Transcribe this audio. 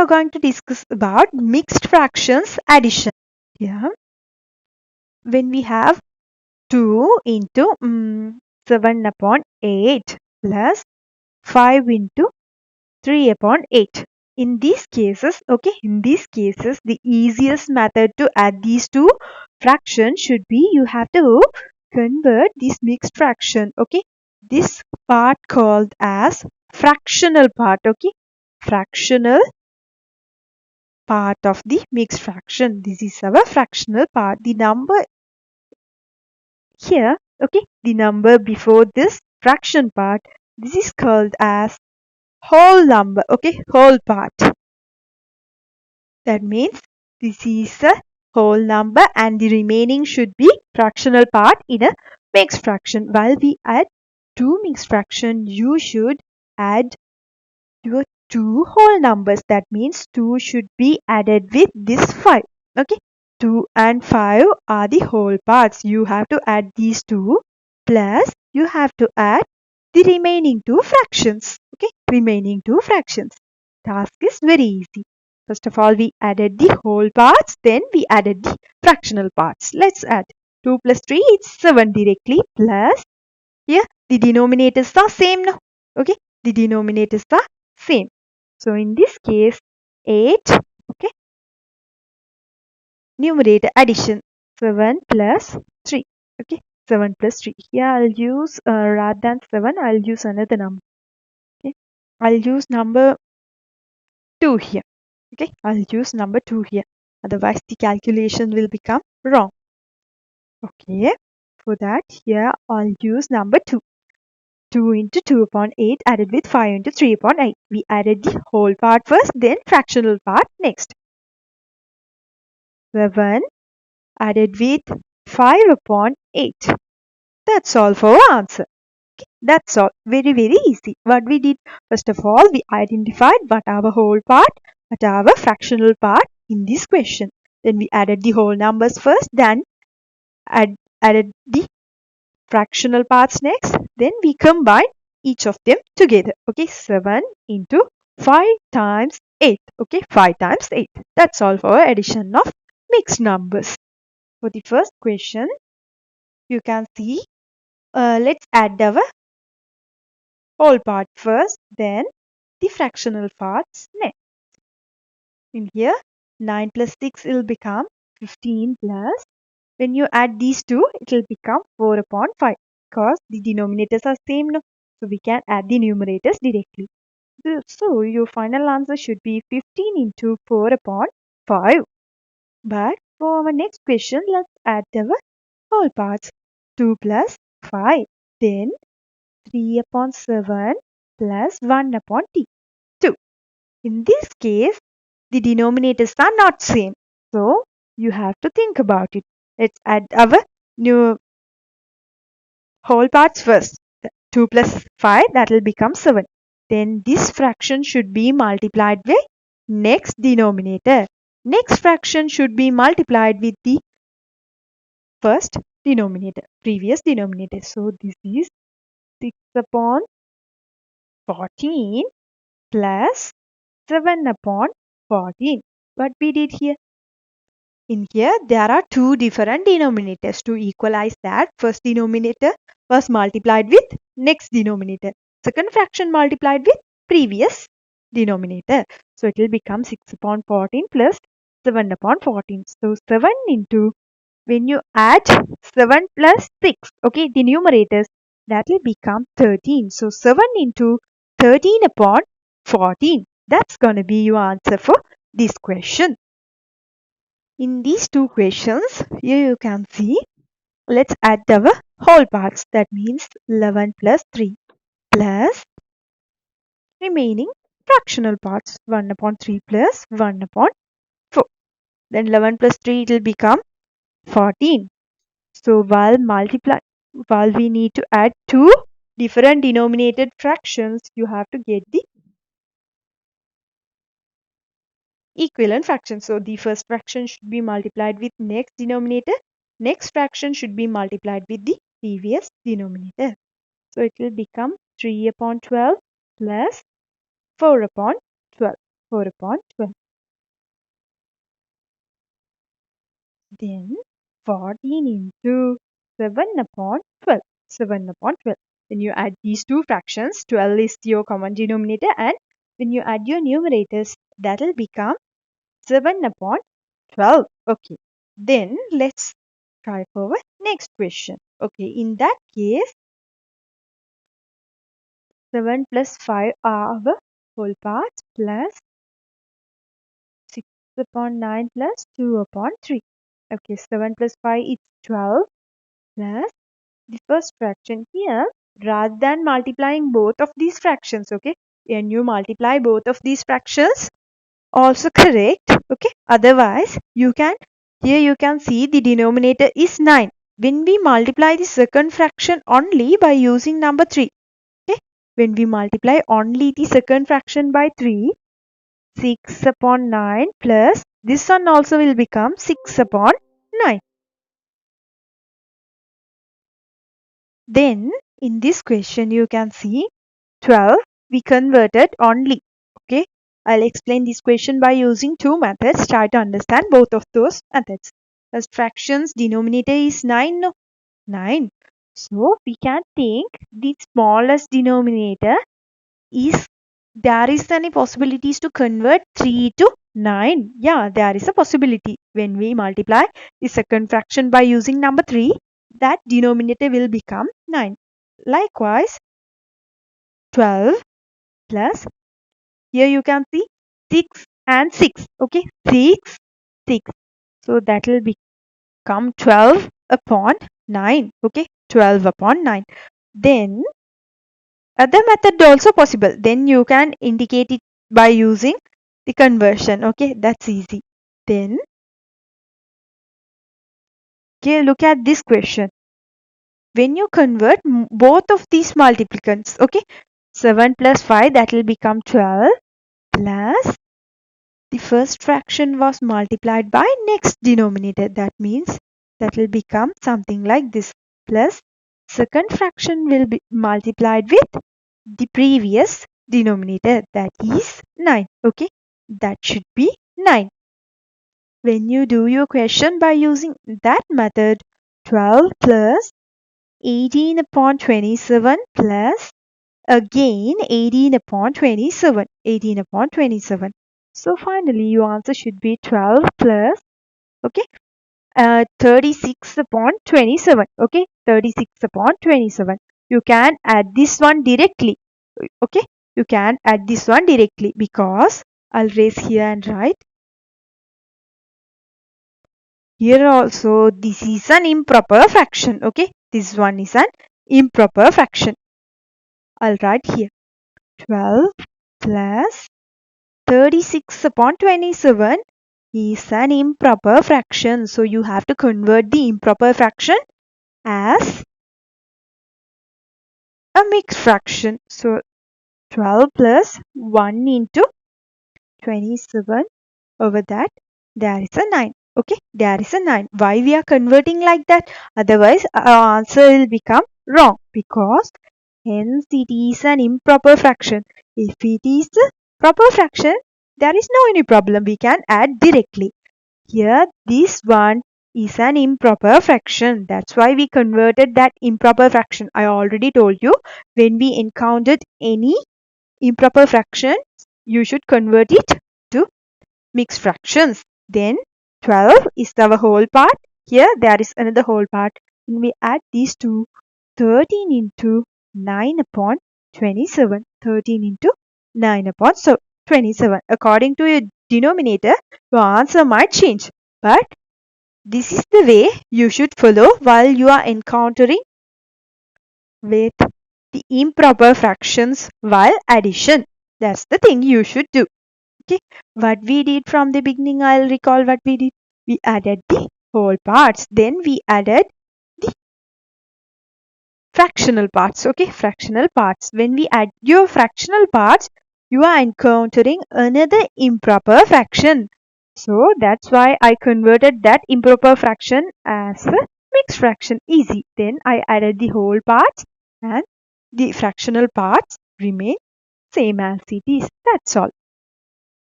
are going to discuss about mixed fractions addition. Here, when we have 2 into 7 upon 8 plus 5 into 3 upon 8. In these cases, the easiest method to add these two fractions should be you have to convert this mixed fraction, okay? This part called as fractional part, okay? Fractional part of the mixed fraction. This is our fractional part. The number here, okay, the number before this fraction part, this is called as whole number, okay, whole part. That means this is a whole number and the remaining should be fractional part in a mixed fraction. While we add two mixed fraction, you should add your two whole numbers. That means 2 should be added with this 5. Okay. 2 and 5 are the whole parts. You have to add these two plus you have to add the remaining two fractions. Okay. Remaining two fractions. Task is very easy. First of all, we added the whole parts. Then we added the fractional parts. Let's add 2 plus 3 is 7 directly plus here the denominators are same now. Okay. The denominators are same. So in this case 8, okay, numerator addition 7 plus 3, okay, 7 plus 3. Here I'll use rather than 7 I'll use another number, okay, I'll use number 2 here, okay, I'll use number 2 here, otherwise the calculation will become wrong. Okay, for that here I'll use number 2. 2 into 2 upon 8 added with 5 into 3 upon 8. We added the whole part first, then fractional part next. 7 added with 5 upon 8. That's all for our answer. Okay, that's all. Very, very easy. What we did, first of all, we identified what our whole part, what our fractional part in this question. Then we added the whole numbers first, then added the fractional parts next, then we combine each of them together. Okay, 7 into 5 times 8. Okay, 5 times 8. That's all for addition of mixed numbers. For the first question, you can see, let's add our whole part first, then the fractional parts next. In here, 9 plus 6 will become 15 plus, when you add these two, it will become 4 upon 5 because the denominators are same now. So we can add the numerators directly. So your final answer should be 15 into 4 upon 5. But for our next question, let's add our whole parts. 2 plus 5. Then 3 upon 7 plus 1 upon 2. In this case, the denominators are not same. So you have to think about it. Let's add our new whole parts first. 2 plus 5, that will become 7. Then this fraction should be multiplied with next denominator. Next fraction should be multiplied with the first denominator, previous denominator. So this is 6 upon 14 plus 7 upon 14. What we did here? In here, there are two different denominators. To equalize that, first denominator was multiplied with next denominator. Second fraction multiplied with previous denominator. So it will become 6 upon 14 plus 7 upon 14. So 7 into, when you add 7 plus 6, okay, the numerators, that will become 13. So 7 into 13 upon 14. That's going to be your answer for this question. In these two questions, here you can see, let's add our whole parts. That means 11 plus 3 plus remaining fractional parts. 1 upon 3 plus 1 upon 4. Then 11 plus 3, it will become 14. So while we need to add two different denominated fractions, you have to get the equivalent fraction. So the first fraction should be multiplied with next denominator. Next fraction should be multiplied with the previous denominator. So it will become 3 upon 12 plus 4 upon 12. 4 upon 12. Then 14 into 7 upon 12. 7 upon 12. When you add these two fractions, 12 is your common denominator, and when you add your numerators, that will become 7 upon 12. Okay. Then let's try for our next question. Okay. In that case, 7 plus 5 are our whole parts plus 6 upon 9 plus 2 upon 3. Okay. 7 plus 5 is 12 plus the first fraction here, rather than multiplying both of these fractions, okay, when you multiply both of these fractions, also correct, okay, otherwise you can, here you can see the denominator is 9. When we multiply the second fraction only by using number 3, okay, when we multiply only the second fraction by 3, 6 upon 9 plus this one also will become 6 upon 9. Then in this question you can see 12 we converted only. Okay, I'll explain this question by using two methods. Try to understand both of those methods. First, fractions denominator is 9. No, 9. So we can take the smallest denominator is, there is any possibilities to convert 3 to 9. Yeah, there is a possibility. When we multiply the second fraction by using number 3, that denominator will become 9. Likewise, 12 plus, here you can see 6 and 6. Okay, 6, 6. So that will become 12 upon 9. Okay, 12 upon 9. Then other method also possible. Then you can indicate it by using the conversion. Okay, that's easy. Then, okay, look at this question. When you convert both of these multiplicants, okay, 7 plus 5, that will become 12 plus the first fraction was multiplied by next denominator. That means that will become something like this, plus second fraction will be multiplied with the previous denominator, that is 9. Okay, that should be 9. When you do your question by using that method, 12 plus 18 upon 27 plus again 18 upon 27. 18 upon 27. So finally your answer should be 12 plus, okay, 36 upon 27. Okay, 36 upon 27. You can add this one directly. Okay, you can add this one directly, because I'll raise here and write. Here also this is an improper fraction. Okay, this one is an improper fraction. I'll write here 12 plus 36 upon 27 is an improper fraction. So you have to convert the improper fraction as a mixed fraction. So 12 plus 1 into 27, over that there is a 9. Okay, there is a 9. Why we are converting like that? Otherwise our answer will become wrong, because hence it is an improper fraction. If it is a proper fraction, there is no any problem. We can add directly. Here this one is an improper fraction. That's why we converted that improper fraction. I already told you, when we encountered any improper fraction, you should convert it to mixed fractions. Then 12 is our whole part. Here there is another whole part. When we add these two, 13 into 9 upon 27. 13 into 9 upon 27. According to your denominator, your answer might change. But this is the way you should follow while you are encountering with the improper fractions while addition. That's the thing you should do. Okay, what we did from the beginning, I'll recall what we did. We added the whole parts, then we added the fractional parts. Okay, fractional parts. When we add your fractional parts, you are encountering another improper fraction. So that's why I converted that improper fraction as a mixed fraction. Easy. Then I added the whole parts, and the fractional parts remain same as it is. That's all.